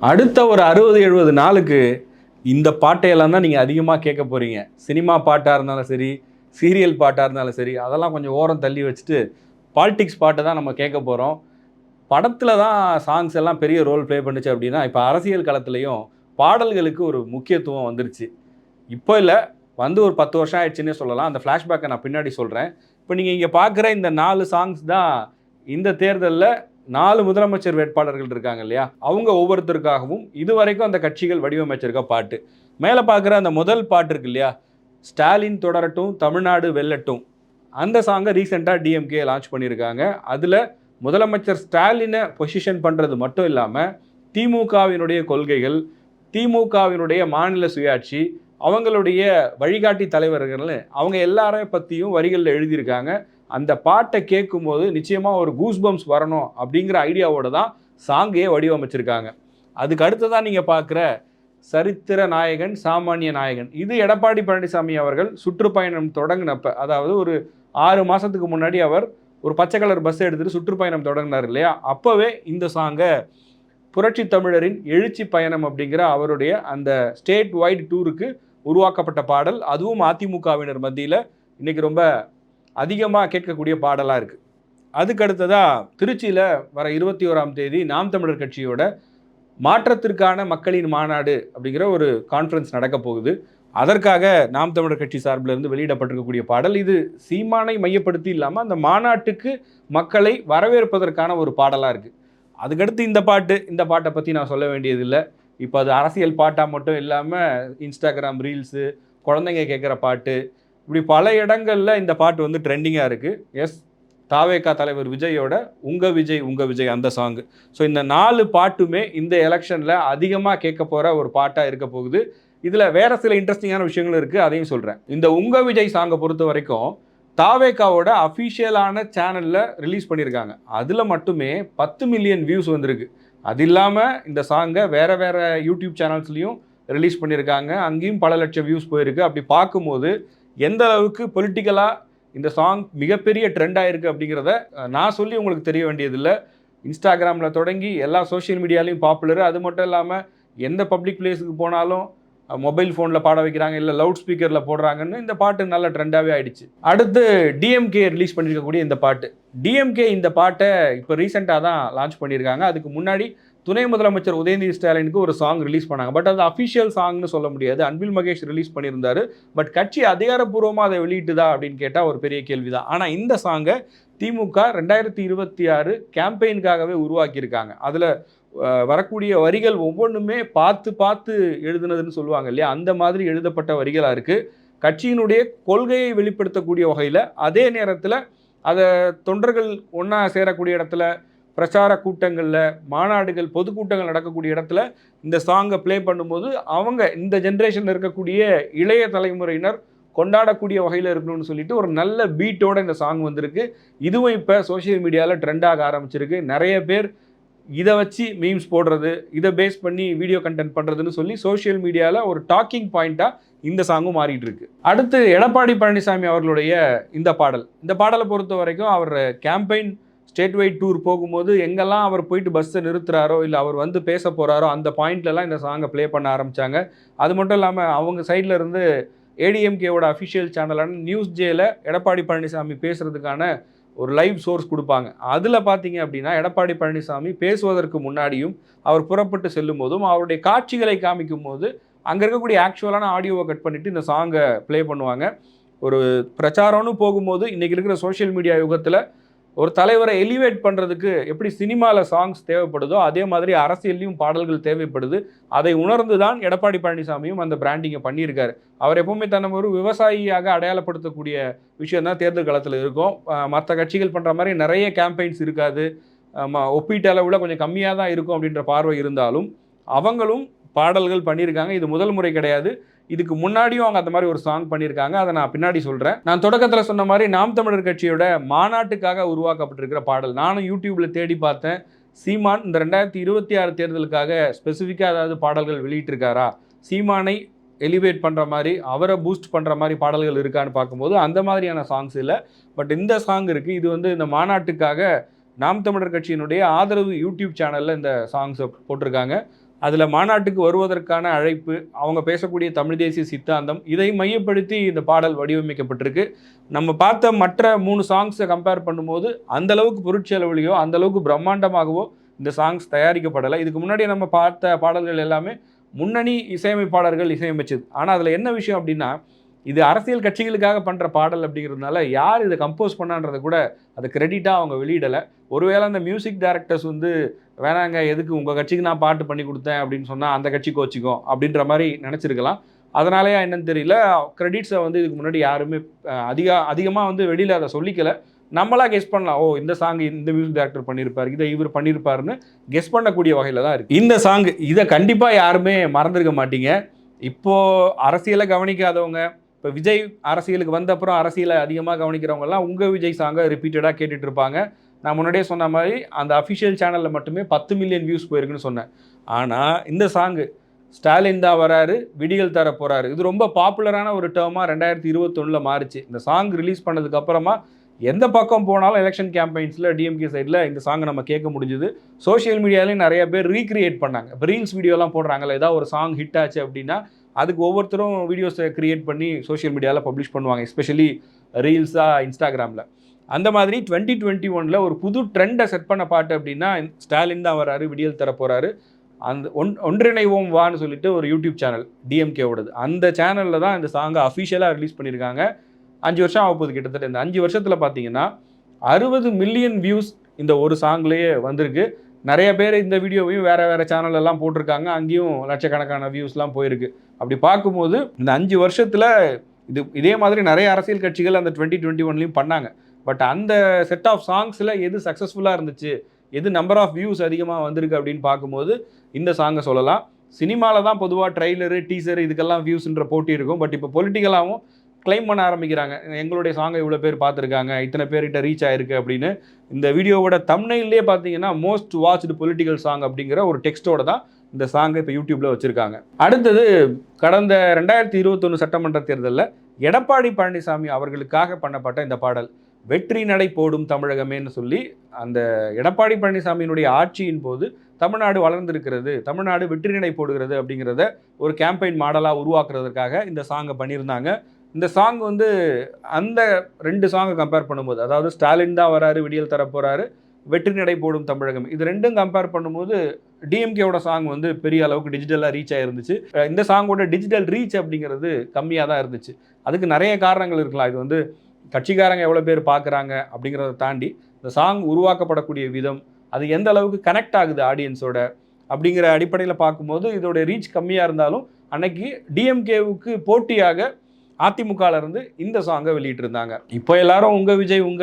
அடுத்த ஒரு 60-70 நாளுக்கு இந்த பாட்டையெல்லாம் தான் நீங்கள் அதிகமாக கேட்க போகிறீங்க. சினிமா பாட்டாக இருந்தாலும் சரி, சீரியல் பாட்டாக இருந்தாலும் சரி, அதெல்லாம் கொஞ்சம் ஓரம் தள்ளி வச்சுட்டு பாலிடிக்ஸ் பாட்டை தான் நம்ம கேட்க போகிறோம். படத்தில் தான் சாங்ஸ் எல்லாம் பெரிய ரோல் ப்ளே பண்ணுச்சு அப்படின்னா, இப்போ அரசியல் களத்துலேயும் பாடல்களுக்கு ஒரு முக்கியத்துவம் வந்துருச்சு. இப்போ இல்லை, வந்து ஒரு 10 வருஷம் ஆயிடுச்சுன்னே சொல்லலாம். அந்த ஃப்ளாஷ்பேக்கை நான் பின்னாடி சொல்கிறேன். இப்போ நீங்கள் இங்கே பார்க்குற இந்த 4 சாங்ஸ் தான் இந்த தேர்தலில் 4 முதலமைச்சர் வேட்பாளர்கள் இருக்காங்க இல்லையா, அவங்க ஒவ்வொருத்தருக்காகவும் இதுவரைக்கும் அந்த கட்சிகள் வடிவமைச்சிருக்க பாட்டு. மேலே பார்க்குற அந்த முதல் பாட்டு இருக்கு இல்லையா, ஸ்டாலின் தொடரட்டும் தமிழ்நாடு வெல்லட்டும், அந்த சாங்கை ரீசெண்டாக டிஎம்கே லான்ச் பண்ணியிருக்காங்க. அதில் முதலமைச்சர் ஸ்டாலினை பொசிஷன் பண்ணுறது மட்டும் இல்லாமல் திமுகவினுடைய கொள்கைகள், திமுகவினுடைய மாநில சுயாட்சி, அவங்களுடைய வழிகாட்டி தலைவர்கள்னு அவங்க எல்லாரை பற்றியும் வரிகளில் எழுதியிருக்காங்க. அந்த பாட்டை கேட்கும்போது நிச்சயமாக ஒரு கூஸ்பம்ஸ் வரணும் அப்படிங்கிற ஐடியாவோடு தான் சாங்கையே வடிவமைச்சிருக்காங்க. அதுக்கு அடுத்ததான் நீங்கள் பார்க்குற சரித்திர நாயகன் சாமானிய நாயகன், இது எடப்பாடி பழனிசாமி அவர்கள் சுற்றுப்பயணம் தொடங்கினப்ப, அதாவது ஒரு 6 மாதத்துக்கு முன்னாடி அவர் ஒரு பச்சை கலர் பஸ் எடுத்துகிட்டு சுற்றுப்பயணம் தொடங்கினார் இல்லையா, அப்போவே இந்த சாங்கை புரட்சி தமிழரின் எழுச்சி பயணம் அப்படிங்கிற அவருடைய அந்த ஸ்டேட் வைட் டூருக்கு உருவாக்கப்பட்ட பாடல். அதுவும் அதிமுகவினர் மத்தியில் இன்றைக்கி ரொம்ப அதிகமாக கேட்கக்கூடிய பாடலாக இருக்குது. அதுக்கு அடுத்ததாக திருச்சியில் வர 21ஆம் தேதி நாம் தமிழர் கட்சியோட மாற்றத்திற்கான மக்களின் மாநாடு அப்படிங்கிற ஒரு கான்ஃபரன்ஸ் நடக்க போகுது. அதற்காக நாம் தமிழர் கட்சி சார்பிலிருந்து வெளியிடப்பட்டிருக்கக்கூடிய பாடல். இது சீமானை மையப்படுத்தி இல்லாமல் அந்த மாநாட்டுக்கு மக்களை வரவேற்பதற்கான ஒரு பாடலாக இருக்குது. அதுக்கடுத்து இந்த பாட்டை பற்றி நான் சொல்ல வேண்டியதில்லை. இப்போ அது அரசியல் பாட்டாக மட்டும் இல்லாமல் இன்ஸ்டாகிராம் ரீல்ஸு, குழந்தைங்க கேட்குற பாட்டு, இப்படி பல இடங்களில் இந்த பாட்டு வந்து ட்ரெண்டிங்காக இருக்குது. தாவேகா தலைவர் விஜயோட உங்கள் விஜய் அந்த சாங்கு. ஸோ இந்த 4 பாட்டுமே இந்த எலெக்ஷனில் அதிகமாக கேட்க போகிற ஒரு பாட்டாக இருக்க போகுது. இதில் வேறு சில இன்ட்ரெஸ்டிங்கான விஷயங்களும் இருக்குது, அதையும் சொல்கிறேன். இந்த உங்கள் விஜய் சாங்கை பொறுத்த வரைக்கும் தாவேகாவோட அஃபிஷியலான சேனலில் ரிலீஸ் பண்ணியிருக்காங்க. அதில் மட்டுமே 10 மில்லியன் வியூஸ் வந்திருக்கு. அது இல்லாமல் இந்த சாங்கை வேறு யூடியூப் சேனல்ஸ்லேயும் ரிலீஸ் பண்ணியிருக்காங்க. அங்கேயும் பல லட்சம் வியூஸ் போயிருக்கு. அப்படி பார்க்கும்போது எந்த அளவுக்கு பொலிட்டிக்கலாக இந்த சாங் மிகப்பெரிய ட்ரெண்ட் ஆகிருக்கு அப்படிங்கிறத நான் சொல்லி உங்களுக்கு தெரிய வேண்டியதில்லை. இன்ஸ்டாகிராமில் தொடங்கி எல்லா சோஷியல் மீடியாலையும் பாப்புலரு. அது மட்டும் இல்லாமல் எந்த பப்ளிக் பிளேஸுக்கு போனாலும் மொபைல் ஃபோனில் பாட வைக்கிறாங்க, இல்லை லவுட் ஸ்பீக்கரில் போடுறாங்கன்னு இந்த பாட்டு நல்ல ட்ரெண்டாகவே ஆயிடுச்சு. அடுத்து டிஎம்கே ரிலீஸ் பண்ணியிருக்கக்கூடிய இந்த பாட்டு. டிஎம்கே இந்த பாட்டை இப்போ ரீசெண்டாக தான் லான்ச் பண்ணியிருக்காங்க. அதுக்கு முன்னாடி துணை முதலமைச்சர் உதயநிதி ஸ்டாலினுக்கு ஒரு சாங் ரிலீஸ் பண்ணாங்க. பட் அது அஃபிஷியல் சாங்னு சொல்ல முடியாது. அன்பில் மகேஷ் ரிலீஸ் பண்ணியிருந்தார். பட் கட்சி அதிகாரப்பூர்வமாக அதை வெளியிட்டுதா அப்படின்னு கேட்டால் ஒரு பெரிய கேள்வி தான். ஆனால் இந்த சாங்கை திமுக 2026 கேம்பெயினுக்காகவே உருவாக்கியிருக்காங்க. அதில் வரக்கூடிய வரிகள் ஒவ்வொன்றுமே பார்த்து எழுதுனதுன்னு சொல்லுவாங்க இல்லையா, அந்த மாதிரி எழுதப்பட்ட வரிகளாக இருக்குது. கட்சியினுடைய கொள்கையை வெளிப்படுத்தக்கூடிய வகையில், அதே நேரத்தில் அதை தொண்டர்கள் ஒன்றா சேரக்கூடிய இடத்துல, பிரச்சார கூட்டங்களில், மாநாடுகள், பொதுக்கூட்டங்கள் நடக்கக்கூடிய இடத்துல இந்த சாங்கை ப்ளே பண்ணும்போது அவங்க இந்த ஜென்ரேஷனில் இருக்கக்கூடிய இளைய தலைமுறையினர் கொண்டாடக்கூடிய வகையில் இருக்கணும்னு சொல்லிட்டு ஒரு நல்ல பீட்டோடு இந்த சாங் வந்திருக்கு. இதுவும் இப்போ சோஷியல் மீடியாவில் ட்ரெண்டாக ஆரம்பிச்சிருக்கு. நிறைய பேர் இதை வச்சு மீம்ஸ் போடுறது, இதை பேஸ் பண்ணி வீடியோ கண்டென்ட் பண்ணுறதுன்னு சொல்லி சோஷியல் மீடியாவில் ஒரு டாக்கிங் பாயிண்ட்டாக இந்த சாங்கும் மாறிட்டு இருக்கு. அடுத்து எடப்பாடி பழனிசாமி அவர்களுடைய இந்த பாடலை பொறுத்த வரைக்கும் அவர் கேம்பெயின் ஸ்டேட் வைட் டூர் போகும்போது எங்கெல்லாம் அவர் போயிட்டு பஸ்ஸை நிறுத்துறாரோ, இல்லை அவர் வந்து பேச போகிறாரோ அந்த பாயிண்ட்லலாம் இந்த சாங்கை ப்ளே பண்ண ஆரம்பித்தாங்க. அது மட்டும் இல்லாமல் அவங்க சைடில் இருந்து ஏடிஎம்கேவோட அஃபிஷியல் சேனலான நியூஸ் ஜேல எடப்பாடி பழனிசாமி பேசுகிறதுக்கான ஒரு லைவ் சோர்ஸ் கொடுப்பாங்க. அதில் பார்த்தீங்க அப்படின்னா எடப்பாடி பழனிசாமி பேசுவதற்கு முன்னாடியும் அவர் புறப்பட்டு செல்லும் போதும் அவருடைய காட்சிகளை காமிக்கும் போது அங்கே இருக்கக்கூடிய ஆக்சுவலான ஆடியோவை கட் பண்ணிவிட்டு இந்த சாங்கை ப்ளே பண்ணுவாங்க. ஒரு பிரச்சாரம்னு போகும்போது இன்றைக்கி இருக்கிற சோஷியல் மீடியா யுகத்தில் ஒரு தலைவரை எலிவேட் பண்ணுறதுக்கு எப்படி சினிமாவில் சாங்ஸ் தேவைப்படுதோ அதே மாதிரி அரசியல்லையும் பாடல்கள் தேவைப்படுது. அதை உணர்ந்து தான் எடப்பாடி பழனிசாமியும் அந்த பிராண்டிங்கை பண்ணியிருக்காரு. அவர் எப்பவுமே தன்னை ஒரு விவசாயியாக அடையாளப்படுத்தக்கூடிய விஷயம் தான் தேர்தல் காலத்தில் இருக்கும். மற்ற கட்சிகள் பண்ணுற மாதிரி நிறைய கேம்பெயின்ஸ் இருக்காது, ஒப்பீட்டு அளவில் கொஞ்சம் கம்மியாக தான் இருக்கும் அப்படின்ற பார்வை இருந்தாலும் அவங்களும் பாடல்கள் பண்ணியிருக்காங்க. இது முதல் முறை கிடையாது. இதுக்கு முன்னாடியும் அவங்க அந்த மாதிரி ஒரு சாங் பண்ணியிருக்காங்க. அதை நான் பின்னாடி சொல்கிறேன். நான் தொடக்கத்தில் சொன்ன மாதிரி நாம் தமிழர் கட்சியோட மாநாட்டுக்காக உருவாக்கப்பட்டிருக்கிற பாடல். நானும் யூடியூப்பில் தேடி பார்த்தேன். சீமான் இந்த 2026 தேர்தலுக்காக ஸ்பெசிஃபிக்காக ஏதாவது பாடல்கள் வெளியிட்டிருக்காரா, சீமானை எலிவேட் பண்ணுற மாதிரி, அவரை பூஸ்ட் பண்ணுற மாதிரி பாடல்கள் இருக்கான்னு பார்க்கும்போது அந்த மாதிரியான சாங்ஸ் இல்லை. பட் இந்த சாங் இருக்குது. இது வந்து இந்த மாநாட்டுக்காக நாம் தமிழர் கட்சியினுடைய ஆதரவு யூடியூப் சேனலில் இந்த சாங்ஸை போட்டிருக்காங்க. அதில் மாநாட்டுக்கு வருவதற்கான அழைப்பு, அவங்க பேசக்கூடிய தமிழ் தேசிய சித்தாந்தம், இதை மையப்படுத்தி இந்த பாடல் வடிவமைக்கப்பட்டிருக்கு. நம்ம பார்த்த மற்ற 3 சாங்ஸை கம்பேர் பண்ணும்போது அந்தளவுக்கு பொருட்செலவுலையோ அந்தளவுக்கு பிரம்மாண்டமாகவோ இந்த சாங்ஸ் தயாரிக்கப்படலை. இதுக்கு முன்னாடி நம்ம பார்த்த பாடல்கள் எல்லாமே முன்னணி இசையமைப்பாளர்கள் இசையமைச்சது. ஆனால் அதில் என்ன விஷயம் அப்படின்னா, இது அரசியல் கட்சிகளுக்காக பண்ணுற பாடல் அப்படிங்கிறதுனால யார் இதை கம்போஸ் பண்ணான்றதை கூட அதை கிரெடிட்டாக அவங்க வெளியிடலை. ஒருவேளை அந்த மியூசிக் டைரக்டர்ஸ் வந்து வேணாங்க, எதுக்கு உங்கள் கட்சிக்கு நான் பாட்டு பண்ணி கொடுத்தேன் அப்படின்னு சொன்னால் அந்த கட்சி கோச்சிக்கும் அப்படின்ற மாதிரி நினச்சிருக்கலாம். அதனாலயா என்னன்னு தெரியல, கிரெடிட்ஸை வந்து இதுக்கு முன்னாடி யாருமே அதிகமாக வந்து வெளியில் அதை சொல்லிக்கலை. நம்மளா கெஸ் பண்ணலாம், ஓ இந்த சாங் இந்த மியூசிக் டைரக்டர் பண்ணியிருப்பார், இதை இவர் பண்ணியிருப்பாருன்னு கெஸ் பண்ணக்கூடிய வகையில் தான் இருக்குது இந்த சாங். இதை கண்டிப்பாக யாருமே மறந்துருக்க மாட்டீங்க. இப்போது அரசியலை கவனிக்காதவங்க, இப்போ விஜய் அரசியலுக்கு வந்த அப்புறம் அரசியலை அதிகமாக கவனிக்கிறவங்கலாம் உங்கள் விஜய் சாங்கை ரிப்பீட்டடாக கேட்டுட்டு இருப்பாங்க. நான் முன்னாடியே சொன்ன மாதிரி அந்த அஃபிஷியல் சேனலில் மட்டுமே 10 மில்லியன் வியூஸ் போயிருக்குன்னு சொன்னேன். ஆனால் இந்த சாங்கு ஸ்டாலின் தான் வராரு, விடிகள் தர போகிறாரு, இது ரொம்ப பாப்புலரான ஒரு டேர்மாக 2021 மாறிச்சு. இந்த சாங் ரிலீஸ் பண்ணதுக்கப்புறமா எந்த பக்கம் போனாலும் எலெக்ஷன் கேம்பெயின்ஸில் டிஎம்கே சைடில் இந்த சாங்கை நம்ம கேட்க முடிஞ்சுது. சோஷியல் மீடியாலையும் நிறைய பேர் ரீக்ரியேட் பண்ணாங்க. இப்போ ரீல்ஸ் வீடியோலாம் போடுறாங்கல்ல, ஏதாவது ஒரு சாங் ஹிட் ஆச்சு அப்படின்னா அதுக்கு ஒவ்வொருத்தரும் வீடியோஸை க்ரியேட் பண்ணி சோஷியல் மீடியாவில் பப்ளிஷ் பண்ணுவாங்க, எஸ்பெஷலி ரீல்ஸாக இன்ஸ்டாகிராமில். அந்த மாதிரி 2021 ஒரு புது ட்ரெண்டை செட் பண்ண பாட்டு அப்படின்னா ஸ்டாலின் தான் வராரு, விடியல் தர போகிறாரு. அந்த ஒன்றிணைவோம் வான்னு சொல்லிட்டு ஒரு யூடியூப் சேனல் டிஎம்கேவோடது, அந்த சேனலில் தான் இந்த சாங்கை அஃபிஷியலாக ரிலீஸ் பண்ணியிருக்காங்க. 5 வருஷம் ஆகப்போகுது கிட்டத்தட்ட. இந்த 5 வருஷத்தில் பார்த்தீங்கன்னா 60 மில்லியன் வியூஸ் இந்த ஒரு சாங்லேயே வந்திருக்கு. நிறைய பேர் இந்த வீடியோவையும் வேறு சேனலெல்லாம் போட்டிருக்காங்க, அங்கேயும் லட்சக்கணக்கான வியூஸ்லாம் போயிருக்கு. அப்படி பார்க்கும்போது இந்த 5 வருஷத்தில் இதே மாதிரி நிறைய அரசியல் கட்சிகள் அந்த 2021 பண்ணாங்க. பட் அந்த செட் ஆஃப் சாங்ஸில் எது சக்ஸஸ்ஃபுல்லாக இருந்துச்சு, எது நம்பர் ஆஃப் வியூஸ் அதிகமாக வந்திருக்கு அப்படின்னு பார்க்கும்போது இந்த சாங்கை சொல்லலாம். சினிமாவில் தான் பொதுவாக ட்ரெய்லரு டீசர் இதுக்கெல்லாம் வியூஸ்ன்ற போட்டி இருக்கும். பட் இப்போ பொலிட்டிக்கலாகவும் கிளைம் பண்ண ஆரம்பிக்கிறாங்க, எங்களுடைய சாங்கை இவ்வளோ பேர் பார்த்துருக்காங்க, இத்தனை பேர்கிட்ட ரீச் ஆயிருக்கு அப்படின்னு. இந்த வீடியோவோட தம்ப்நெயிலே பார்த்தீங்கன்னா மோஸ்ட் வாட்ச்டு பொலிட்டிக்கல் சாங் அப்படிங்கிற ஒரு டெக்ஸ்ட்டோட தான் இந்த சாங்கை இப்போ யூடியூப்பில் வச்சுருக்காங்க. அடுத்தது, கடந்த 2021 சட்டமன்ற தேர்தலில் எடப்பாடி பழனிசாமி அவர்களுக்காக பண்ணப்பட்ட இந்த பாடல் வெற்றி நடை போடும் தமிழகமேன்னு சொல்லி, அந்த எடப்பாடி பழனிசாமியினுடைய ஆட்சியின் போது தமிழ்நாடு வளர்ந்திருக்கிறது, தமிழ்நாடு வெற்றி நடை போடுகிறது அப்படிங்கிறத ஒரு கேம்பெயின் மாடலாக உருவாக்குறதுக்காக இந்த சாங்கை பண்ணியிருந்தாங்க. இந்த சாங் வந்து அந்த 2 சாங்கை கம்பேர் பண்ணும்போது, அதாவது ஸ்டாலின் தான் வராரு, விடியல் தர போகிறாரு, வெற்றி நடை போடும் தமிழகம், இது ரெண்டும் கம்பேர் பண்ணும்போது டிஎம்கேவோட சாங் வந்து பெரிய அளவுக்கு டிஜிட்டலாக ரீச் ஆகிருந்துச்சு. இந்த சாங்கோட டிஜிட்டல் ரீச் அப்படிங்கிறது கம்மியாக தான் இருந்துச்சு. அதுக்கு நிறைய காரணங்கள் இருக்கலாம். இது வந்து கட்சிக்காரங்க எவ்வளோ பேர் பார்க்குறாங்க அப்படிங்கிறத தாண்டி இந்த சாங் உருவாக்கப்படக்கூடிய விதம், அது எந்த அளவுக்கு கனெக்ட் ஆகுது ஆடியன்ஸோட அப்படிங்கிற அடிப்படையில் பார்க்கும்போது இதோட ரீச் கம்மியாக இருந்தாலும் அன்னைக்கு டிஎம்கேவுக்கு போட்டியாக அதிமுகலேருந்து இந்த சாங்கை வெளியிட்டிருந்தாங்க. இப்போ எல்லாரும் உங்கள்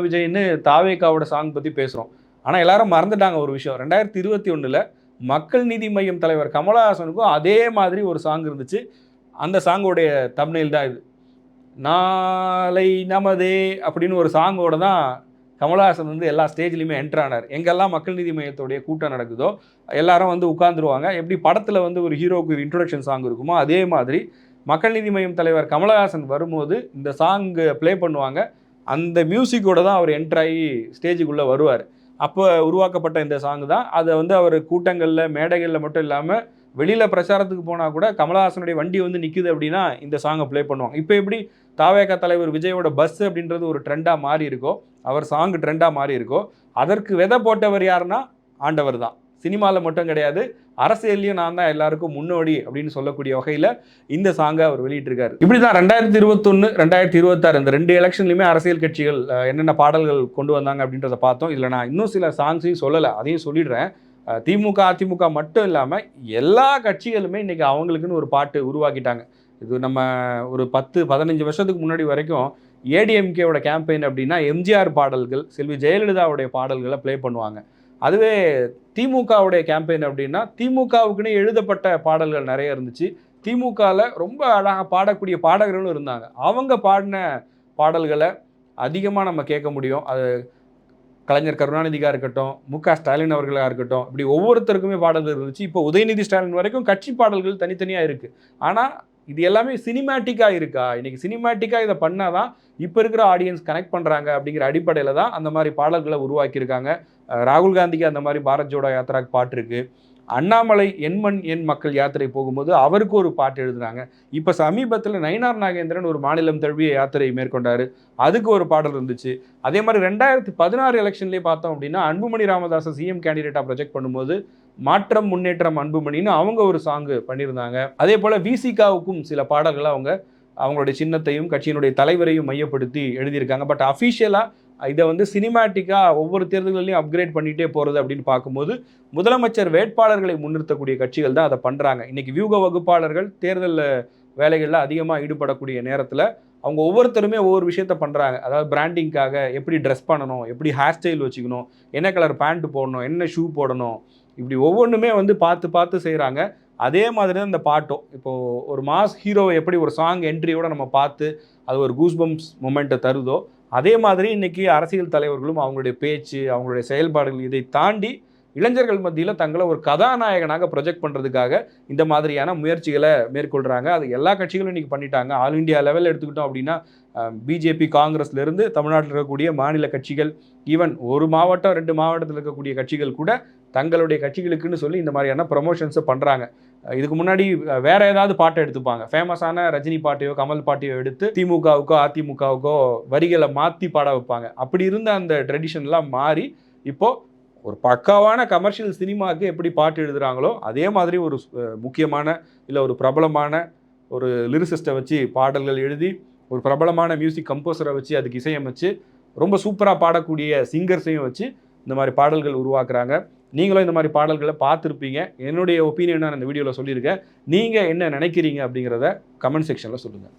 விஜய்னு தாவேகாவோட சாங் பற்றி பேசுகிறோம். ஆனால் எல்லாரும் மறந்துட்டாங்க ஒரு விஷயம், 2021 மக்கள் நீதி மையம் தலைவர் கமலஹாசனுக்கும் அதே மாதிரி ஒரு சாங் இருந்துச்சு. அந்த சாங்கோடைய தம்ப்நெயில் தான் இது. நாளை நமதே அப்படின்னு ஒரு சாங்கோட தான் கமலஹாசன் வந்து எல்லா ஸ்டேஜ்லையுமே என்ட்ரு ஆனார். எங்கெல்லாம் மக்கள் நீதி மையத்தோடைய கூட்டம் நடக்குதோ எல்லாரும் வந்து உட்காந்துருவாங்க. எப்படி படத்தில் வந்து ஒரு ஹீரோவுக்கு ஒரு இன்ட்ரொடக்ஷன் சாங் இருக்குமோ அதே மாதிரி மக்கள் நீதி மையம் தலைவர் கமலஹாசன் வரும்போது இந்த சாங் ப்ளே பண்ணுவாங்க. அந்த மியூசிக்கோட தான் அவர் என்ட்ராகி ஸ்டேஜுக்குள்ளே வருவார். அப்போ உருவாக்கப்பட்ட இந்த சாங் தான். அதை வந்து அவர் கூட்டங்களில் மேடைகளில் மட்டும் இல்லாமல் வெளியில் பிரச்சாரத்துக்கு போனால் கூட கமலஹாசனுடைய வண்டி வந்து நிற்குது அப்படின்னா இந்த சாங்கை ப்ளே பண்ணுவாங்க. இப்போ எப்படி தாவேகா தலைவர் விஜயோட பஸ் அப்படின்றது ஒரு ட்ரெண்டாக மாறி இருக்கோ, அவர் சாங் ட்ரெண்டாக மாறி இருக்கோ, அதற்கு விதை போட்டவர் யாருன்னா ஆண்டவர் தான். சினிமாவில் மட்டும் கிடையாது, அரசியல்லையும் நான் தான் எல்லாருக்கும் முன்னோடி அப்படின்னு சொல்லக்கூடிய வகையில் இந்த சாங்கை அவர் வெளியிட்டிருக்காரு. இப்படி தான் 2021 2026 இந்த 2 எலெக்ஷன்லையுமே அரசியல் கட்சிகள் என்னென்ன பாடல்கள் கொண்டு வந்தாங்க அப்படின்றத பார்த்தோம். இதில் நான் இன்னும் சில சாங்ஸையும் சொல்லலை, அதையும் சொல்லிடுறேன். திமுக அதிமுக மட்டும் இல்லாமல் எல்லா கட்சிகளுமே இன்றைக்கி அவங்களுக்குன்னு ஒரு பாட்டு உருவாக்கிட்டாங்க. இது நம்ம ஒரு 10-15 வருஷத்துக்கு முன்னாடி வரைக்கும் ஏடிஎம்கேவோட கேம்பெயின் அப்படின்னா எம்ஜிஆர் பாடல்கள், செல்வி ஜெயலலிதாவுடைய பாடல்களை ப்ளே பண்ணுவாங்க. அதுவே திமுகவுடைய கேம்பெயின் அப்படின்னா திமுகவுக்குன்னு எழுதப்பட்ட பாடல்கள் நிறைய இருந்துச்சு. திமுகவில் ரொம்ப அழகாக பாடக்கூடிய பாடகர்களும் இருந்தாங்க. அவங்க பாடின பாடல்களை அதிகமாக நம்ம கேட்க முடியும். அது கலைஞர் கருணாநிதிக்காக இருக்கட்டும், முக ஸ்டாலின் அவர்களாக இருக்கட்டும், இப்படி ஒவ்வொருத்தருக்குமே பாடல்கள் இருந்துச்சு. இப்போ உதயநிதி ஸ்டாலின் வரைக்கும் கட்சி பாடல்கள் தனித்தனியாக இருக்குது. ஆனால் இது எல்லாமே சினிமேட்டிக்காக இருக்கா? இன்றைக்கி சினிமேட்டிக்காக இதை பண்ணால் தான் இப்போ இருக்கிற ஆடியன்ஸ் கனெக்ட் பண்ணுறாங்க அப்படிங்கிற அடிப்படையில் தான் அந்த மாதிரி பாடல்களை உருவாக்கியிருக்காங்க. ராகுல் காந்திக்கு அந்த மாதிரி பாரத் ஜோடோ யாத்திராக்கு பாட்டு இருக்குது. அண்ணாமலை எண்மண் எண் மக்கள் யாத்திரை போகும்போது அவருக்கு ஒரு பாட்டு எழுதுனாங்க. இப்போ சமீபத்தில் நயினார் நாகேந்திரன் ஒரு மாநிலம் தழுவிய யாத்திரை மேற்கொண்டார், அதுக்கு ஒரு பாடல் இருந்துச்சு. அதே மாதிரி 2016 எலெக்ஷன்லேயே பார்த்தோம் அப்படின்னா அன்புமணி ராமதாஸை சிஎம் கேண்டிடேட்டாக ப்ரொஜெக்ட் பண்ணும்போது மாற்றம் முன்னேற்றம் அன்புமணின்னு அவங்க ஒரு சாங்கு பண்ணியிருந்தாங்க. அதே போல் விசிகாவுக்கும் சில பாடல்களை அவங்களுடைய சின்னத்தையும் கட்சியினுடைய தலைவரையும் மையப்படுத்தி எழுதியிருக்காங்க. பட் அஃபிஷியலாக இதை வந்து சினிமேட்டிக்காக ஒவ்வொரு தேர்தல்களையும் அப்கிரேட் பண்ணிகிட்டே போகிறது அப்படின்னு பார்க்கும்போது முதலமைச்சர் வேட்பாளர்களை முன்னிறுத்தக்கூடிய கட்சிகள் தான் அதை பண்ணுறாங்க. இன்றைக்கி வியூக வகுப்பாளர்கள் தேர்தல் வேலைகளில் அதிகமாக ஈடுபடக்கூடிய நேரத்தில் அவங்க ஒவ்வொருத்தருமே ஒவ்வொரு விஷயத்த பண்ணுறாங்க. அதாவது பிராண்டிங்காக எப்படி ட்ரெஸ் பண்ணணும், எப்படி ஹேர் ஸ்டைல் வச்சுக்கணும், என்ன கலர் பேண்ட் போடணும், என்ன ஷூ போடணும், இப்படி ஒவ்வொன்றுமே வந்து பார்த்து பார்த்து செய்கிறாங்க. அதே மாதிரி தான் இந்த பாட்டும். இப்போது ஒரு மாஸ் ஹீரோவை எப்படி ஒரு சாங் என்ட்ரியோடு நம்ம பார்த்து அது ஒரு கூஸ்பம்ஸ் மொமெண்ட்டை தருதோ, அதே மாதிரி இன்றைக்கி அரசியல் தலைவர்களும் அவங்களுடைய பேச்சு, அவங்களுடைய செயல்பாடுகள் இதை தாண்டி இளைஞர்கள் மத்தியில் தங்களை ஒரு கதாநாயகனாக ப்ரொஜெக்ட் பண்ணுறதுக்காக இந்த மாதிரியான முயற்சிகளை மேற்கொள்கிறாங்க. அது எல்லா கட்சிகளும் இன்றைக்கி பண்ணிட்டாங்க. ஆல் இண்டியா லெவலில் எடுத்துக்கிட்டோம் அப்படின்னா பிஜேபி, காங்கிரஸ்லேருந்து தமிழ்நாட்டில் இருக்கக்கூடிய மாநில கட்சிகள், ஈவன் ஒரு மாவட்டம் 2 மாவட்டத்தில் இருக்கக்கூடிய கட்சிகள் கூட தங்களுடைய கட்சிகளுக்குன்னு சொல்லி இந்த மாதிரியான ப்ரமோஷன்ஸை பண்ணுறாங்க. இதுக்கு முன்னாடி வேற ஏதாவது பாட்டை எடுத்துப்பாங்க, ஃபேமஸான ரஜினி பாட்டையோ கமல் பாட்டையோ எடுத்து திமுகவுக்கோ அதிமுகவுக்கோ வரிகளை மாற்றி பாட வைப்பாங்க. அப்படி இருந்த அந்த ட்ரெடிஷன்லாம் மாறி இப்போது ஒரு பக்காவான கமர்ஷியல் சினிமாவுக்கு எப்படி பாட்டு எழுதுகிறாங்களோ அதே மாதிரி ஒரு முக்கியமான இல்லை ஒரு பிரபலமான ஒரு லிரிசிஸ்ட்டை வச்சு பாடல்கள் எழுதி ஒரு பிரபலமான மியூசிக் கம்போசரை வச்சு அதுக்கு இசையமைச்சு ரொம்ப சூப்பராக பாடக்கூடிய சிங்கர்ஸையும் வச்சு இந்த மாதிரி பாடல்கள் உருவாக்குறாங்க. நீங்களும் இந்த மாதிரி பாடல்களை பார்த்துருப்பீங்க. என்னுடைய ஒப்பீனியன் நான் இந்த வீடியோவில் சொல்லியிருக்கேன். நீங்கள் என்ன நினைக்கிறீங்க அப்படிங்கிறத கமெண்ட் செக்ஷனில் சொல்லுங்கள்.